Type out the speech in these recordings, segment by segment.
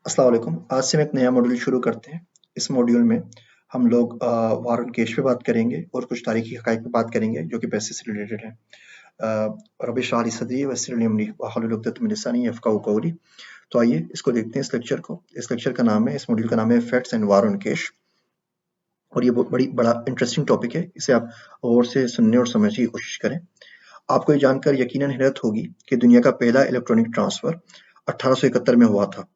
अस्सलाम वालेकुम। आज से हम एक नया मॉड्यूल शुरू करते हैं। इस मॉड्यूल में हम लोग वार एंड केश पे बात करेंगे और कुछ तारीखी हक़ाइक़ पे बात करेंगे जो कि पैसे से रिलेटेड है। रब इश्रह ली सदरी वयस्सिर ली अमरी वहलुल उक़दतम मिन लिसानी यफ़क़हू क़ौली। तो आइए इसको देखते हैं इस लेक्चर को। इस लेक्चर का नाम है, इस मॉड्यूल का नाम है फैक्ट्स एंड वार एंड केश और ये बहुत बड़ा इंटरेस्टिंग टॉपिक है। इसे आप गौर से सुनने और समझने की कोशिश करें। आपको ये जानकर यकीनन हैरत होगी कि दुनिया का पहला इलेक्ट्रॉनिक ट्रांसफ़र 1871 में हुआ था।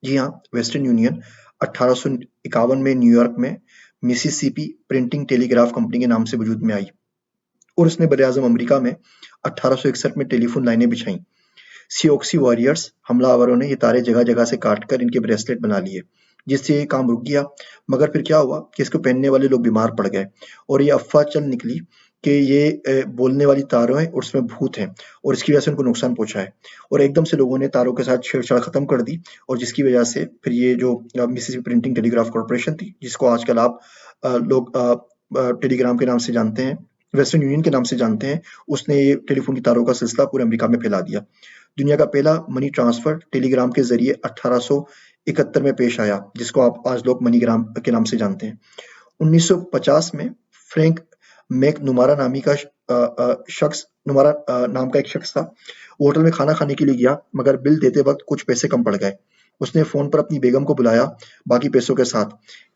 जी हाँ, वेस्टर्न यूनियन 1851 में न्यूयॉर्क में मिसिसिपी प्रिंटिंग टेलीग्राफ कंपनी के नाम से वजूद में आई और उसने बरआज़म अमेरिका में 1861 में टेलीफोन लाइनें बिछाईं। सियोक्सी वॉरियर्स हमलावरों ने ये तारे जगह-जगह से काटकर इनके ब्रेसलेट बना लिए, जिससे ये काम रुक गया। मगर फिर क्या हुआ कि इसको पहनने वाले लोग बीमार पड़ गए और ये अफ़वाह चल निकली कि ये बोलने वाली तारों हैं और उसमें भूत हैं और इसकी वजह से उनको नुकसान पहुँचा है और एकदम से लोगों ने तारों के साथ छेड़छाड़ खत्म कर दी और जिसकी वजह से फिर ये जो मिसिसिपी प्रिंटिंग टेलीग्राफ कॉर्पोरेशन थी, जिसको आजकल आप लोग टेलीग्राम के नाम से जानते हैं, वेस्टर्न यूनियन के नाम से जानते हैं, उसने ये टेलीफोन की तारों का सिलसिला पूरे अमेरिका में फैला दिया। दुनिया का पहला मनी ट्रांसफर टेलीग्राम के जरिए 1871 में पेश आया, जिसको आप आज लोग मनीग्राम के नाम से जानते हैं। 1950 में फ्रैंक मैकनुमारा नाम का एक शख्स था। वो होटल में खाना खाने के लिए गया, मगर बिल देते वक्त कुछ पैसे कम पड़ गए। उसने फोन पर अपनी बेगम को बुलाया बाकी पैसों के साथ।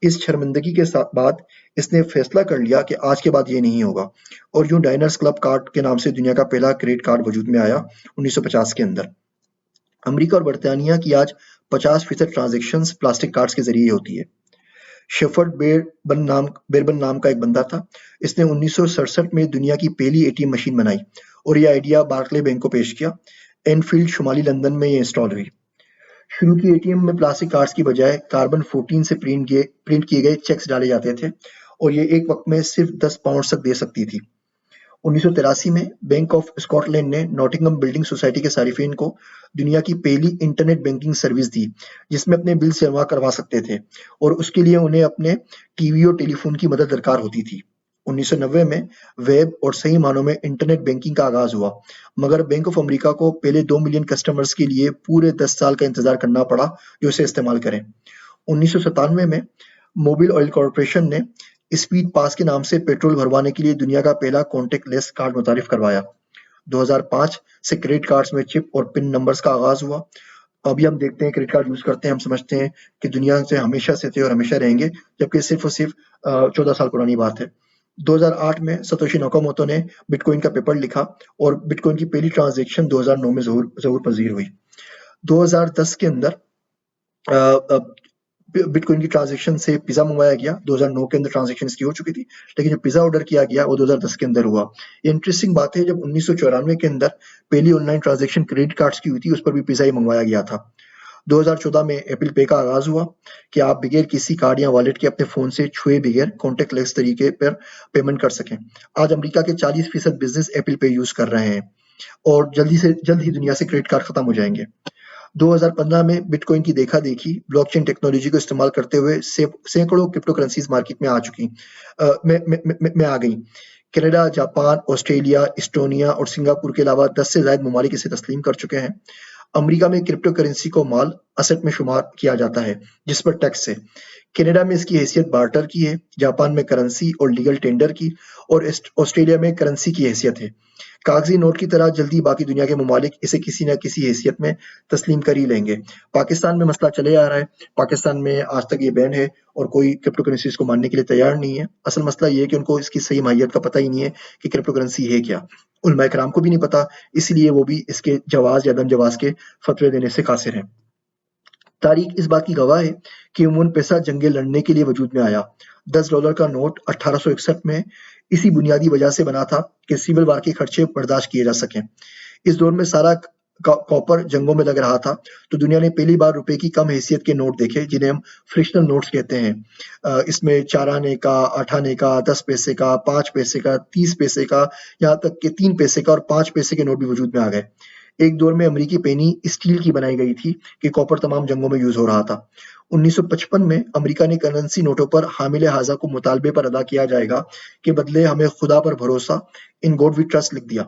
इस शर्मिंदगी के साथ बाद इसने फैसला कर लिया कि आज के बाद ये नहीं होगा और यूं डाइनर्स क्लब कार्ड के नाम से दुनिया का पहला क्रेडिट कार्ड वजूद में आया 1950 के अंदर। अमेरिका और बर्तानिया की आज 50% ट्रांजैक्शंस प्लास्टिक कार्ड्स के जरिए होती है। शेफर्ड बेरबन नाम का एक बंदा था। इसने 1967 में दुनिया की पहली एटीएम मशीन बनाई और यह आइडिया बार्कले बैंक को पेश किया। एनफील्ड शुमाली लंदन में ये इंस्टॉल हुई। शुरू की एटीएम में प्लास्टिक कार्ड्स की बजाय कार्बन 14 से प्रिंट किए गए चेक्स डाले जाते थे और ये एक वक्त में सिर्फ 10 पाउंड तक दे सकती थी। 1983 में बैंक ऑफ स्कॉटलैंड ने नॉटिंघम बिल्डिंग सोसाइटी के सारिफिन को दुनिया की पहली इंटरनेट बैंकिंग सर्विस दी, जिसमें अपने बिल जमा करवा सकते थे और उसके लिए उन्हें अपने टीवी और टेलीफोन की मदद दरकार होती थी। 1990 में वेब और सही मानों में इंटरनेट बैंकिंग का आगाज हुआ, मगर बैंक ऑफ अमेरिका को पहले 2 मिलियन कस्टमर्स के लिए पूरे 10 साल का इंतजार करना पड़ा जो इसे इस्तेमाल करें। 1997 में मोबिल ऑयल कॉर्पोरेशन ने स्पीड पास के नाम से पेट्रोल भरवाने के लिए दुनिया का पहला कॉन्टैक्टलेस कार्ड मुतारिफ करवाया। 2005 से क्रेडिट कार्ड्स में चिप और पिन नंबर्स का आगाज हुआ। अभी हम देखते हैं क्रेडिट कार्ड यूज करते हैं, हम समझते हैं कि दुनिया से हमेशा से थे और हमेशा रहेंगे, जबकि सिर्फ और सिर्फ 14 साल पुरानी बात है। 2008 में सतोशी नाकामोटो ने बिटकॉइन का पेपर लिखा और बिटकॉइन की पहली ट्रांजैक्शन 2009 में ज़हूर पजीर हुई। 2010 के अंदर बिटकॉइन की ट्रांजैक्शन से पिज़्ज़ा मंगवाया गया। 2009 के अंदर ट्रांजैक्शन इसकी हो चुकी थी, लेकिन जो पिज़्ज़ा ऑर्डर किया गया वो 2010 के अंदर हुआ। ये इंटरेस्टिंग बात है, जब 1994 के अंदर पहली ऑनलाइन ट्रांजैक्शन क्रेडिट कार्ड्स की हुई थी, उस पर भी पिज़्ज़ा ही मंगवाया गया था। 2014 में एप्पल पे का आगाज हुआ कि आप बगैर किसी कार्ड या वॉलेट के अपने फोन से छुए बगैर कॉन्टैक्टलेस तरीके पर पेमेंट कर सकें। आज अमेरिका के 40% बिजनेस एप्पल पे यूज कर रहे हैं और जल्द ही दुनिया से क्रेडिट कार्ड खत्म हो जाएंगे। 2015 में बिटकॉइन की देखा-देखी ब्लॉकचेन टेक्नोलॉजी को इस्तेमाल करते हुए सैकड़ों क्रिप्टो करेंसीज मार्केट में आ गई। कनाडा, जापान, ऑस्ट्रेलिया, एस्टोनिया और सिंगापुर के अलावा 10 से ज़ायद ममालिक इसे तस्लीम कर चुके हैं। अमेरिका में क्रिप्टो करेंसी को माल असेट में शुमार किया जाता है, जिस पर टैक्स है। कनाडा में इसकी हैसियत बार्टर की है, जापान में करेंसी और लीगल टेंडर की और ऑस्ट्रेलिया में करेंसी की हैसियत है। कागजी नोट की तरह जल्दी बाकी दुनिया के ममालिक इसे किसी न किसी हैसियत में तस्लीम कर ही लेंगे। पाकिस्तान में मसला चले आ रहा है। पाकिस्तान में आज तक ये बैन है और कोई क्रिप्टो करेंसीज को मानने के लिए तैयार नहीं है। असल मसला ये है कि उनको इसकी सही माहियत का पता ही नहीं है कि क्रिप्टो करेंसी है क्या। उलमा इकराम को भी नहीं पता, इसलिए वो भी इसके जवाज या अदम जवाज के फतवे देने से कासिर हैं। तारीख इस बात की गवाह है कि अमूमन पैसा जंगे लड़ने के लिए वजूद में आया। $10 का नोट 1861 में इसी बुनियादी वजह से बना था कि सिविल वार के खर्चे बर्दाश्त किए जा सकें। इस दौर में सारा कॉपर जंगों में लग रहा था, तो दुनिया ने पहली बार रुपए की कम हैसियत के नोट देखे, जिन्हें हम फ्रिक्शनल नोट्स कहते हैं। इसमें 4 आने का, 8 आने का, 10 पैसे का, 5 पैसे का, 30 पैसे का, यहाँ तक कि 3 पैसे का और 5 पैसे के नोट भी वजूद में आ गए। एक दौर में अमेरिकी पेनी स्टील की बनाई गई थी कि कॉपर तमाम जंगों में यूज हो रहा था। 1955 में अमेरिका ने करेंसी नोटों पर हामिले हाजा को मुतालबे पर अदा किया जाएगा के बदले हमें खुदा पर भरोसा, इन गॉड वी ट्रस्ट लिख दिया।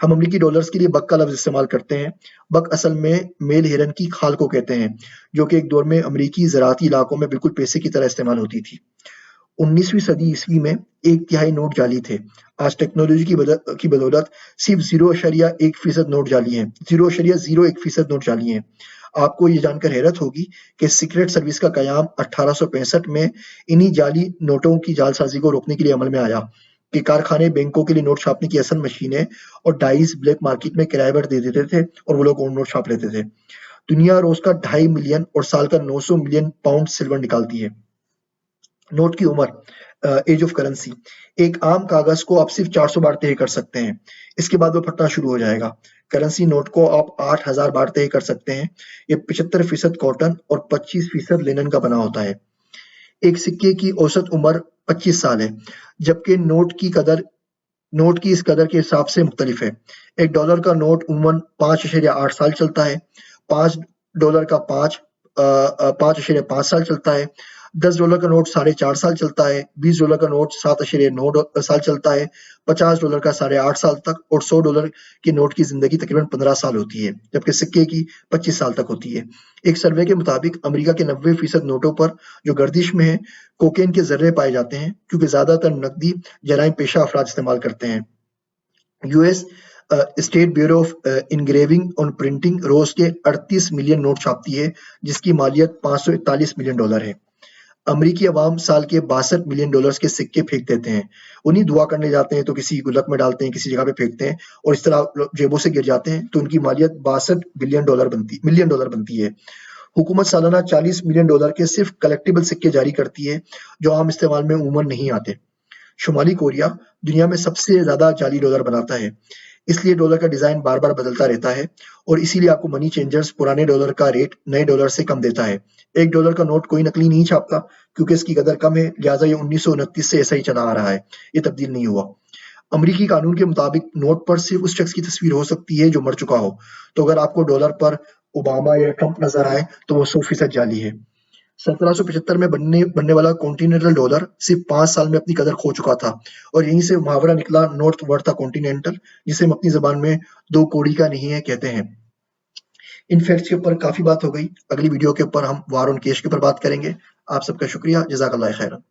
हम अमरीकी डॉलर्स के लिए बक का लफ्ज़ इस्तेमाल करते हैं। बक असल में मेल हिरन की खाल को कहते हैं, जो कि एक दौर में अमरीकी ज़राअती इलाकों में बिल्कुल पैसे की तरह इस्तेमाल होती थी। 19वीं सदी ईस्वी में 1/3 नोट जाली थे। आज टेक्नोलॉजी की बदौलत सिर्फ 0.1% नोट जाली हैं। 0.01% नोट जाली हैं। आपको ये जानकर हैरत होगी कि सीक्रेट सर्विस का कयाम 1865 में इन्हीं जाली नोटों की जालसाजी को रोकने के लिए अमल में आया कि कारखाने बैंकों के लिए नोट छापने की असल मशीनें और डाइस ब्लैक मार्केट में किराए पर दे देते थे और वो लोग और नोट छाप लेते थे। दुनिया रोज का 2.5 मिलियन और साल का 900 मिलियन पाउंड सिल्वर निकालती है। नोट की उम्र, एज ऑफ करेंसी। एक आम कागज को आप सिर्फ 400 बार तय कर सकते हैं। इसके बाद वो फटना शुरू हो जाएगा। करेंसी नोट को आप 8000 बार तय कर सकते हैं। ये 75% कॉटन और 25% लिनन का बना होता है। एक सिक्के की औसत उम्र 25 साल है, जबकि नोट की इस कदर के हिसाब से मुख्तलिफ है। $1 का नोट उमूमन 5.8 साल चलता है। $5 का 5.5 साल चलता है। $10 का नोट 4.5 साल चलता है। $20 का नोट 7.9 साल चलता है। $50 का 8.5 साल तक और $100 के नोट की जिंदगी तकरीबन 15 साल होती है, जबकि सिक्के की 25 साल तक होती है। एक सर्वे के मुताबिक अमेरिका के 90% नोटों पर जो गर्दिश में है, कोकेन के जर्रे पाए जाते हैं, क्योंकि ज्यादातर नकदी जराइम पेशा अफराद इस्तेमाल करते हैं। US state bureau of engraving और प्रिंटिंग रोज के 38 मिलियन नोट छापती है, जिसकी मालियत $541 मिलियन है। अमरीकी अवाम साल के $62 मिलियन के सिक्के फेंक देते हैं। उन्हीं दुआ करने जाते हैं तो किसी गुल्लक में डालते हैं, किसी जगह पे फेंकते हैं और इस तरह जेबों से गिर जाते हैं, तो उनकी मालियत $62 मिलियन बनती है। हुकूमत सालाना $40 मिलियन के सिर्फ कलेक्टिबल सिक्के जारी करती है, जो आम इस्तेमाल में उमूमन नहीं आते। शुमाली कोरिया दुनिया में सबसे ज्यादा जाली डॉलर बनाता है, इसलिए डॉलर का डिजाइन बार बार बदलता रहता है और इसीलिए आपको मनी चेंजर्स पुराने डॉलर का रेट नए डॉलर से कम देता है। $1 का नोट कोई नकली नहीं छापता, क्योंकि इसकी कदर कम है, लिहाजा ये 1929 से ऐसा ही चला आ रहा है, ये तब्दील नहीं हुआ। अमरीकी कानून के मुताबिक नोट पर सिर्फ उस शख्स की तस्वीर हो सकती है जो मर चुका हो, तो अगर आपको डॉलर पर ओबामा या ट्रंप नजर आए तो वो 100% जाली है। 1775 में बनने वाला कॉन्टिनेंटल डॉलर सिर्फ 5 साल में अपनी कदर खो चुका था और यहीं से मुहावरा निकला नॉर्थ वर्थ कॉन्टिनेंटल, जिसे हम अपनी जबान में दो कोड़ी का नहीं है कहते हैं। इन फैक्ट्स के ऊपर काफी बात हो गई। अगली वीडियो के ऊपर हम वार ऑन कैश के ऊपर बात करेंगे। आप सबका शुक्रिया। जज़ाकल्लाह खैरन।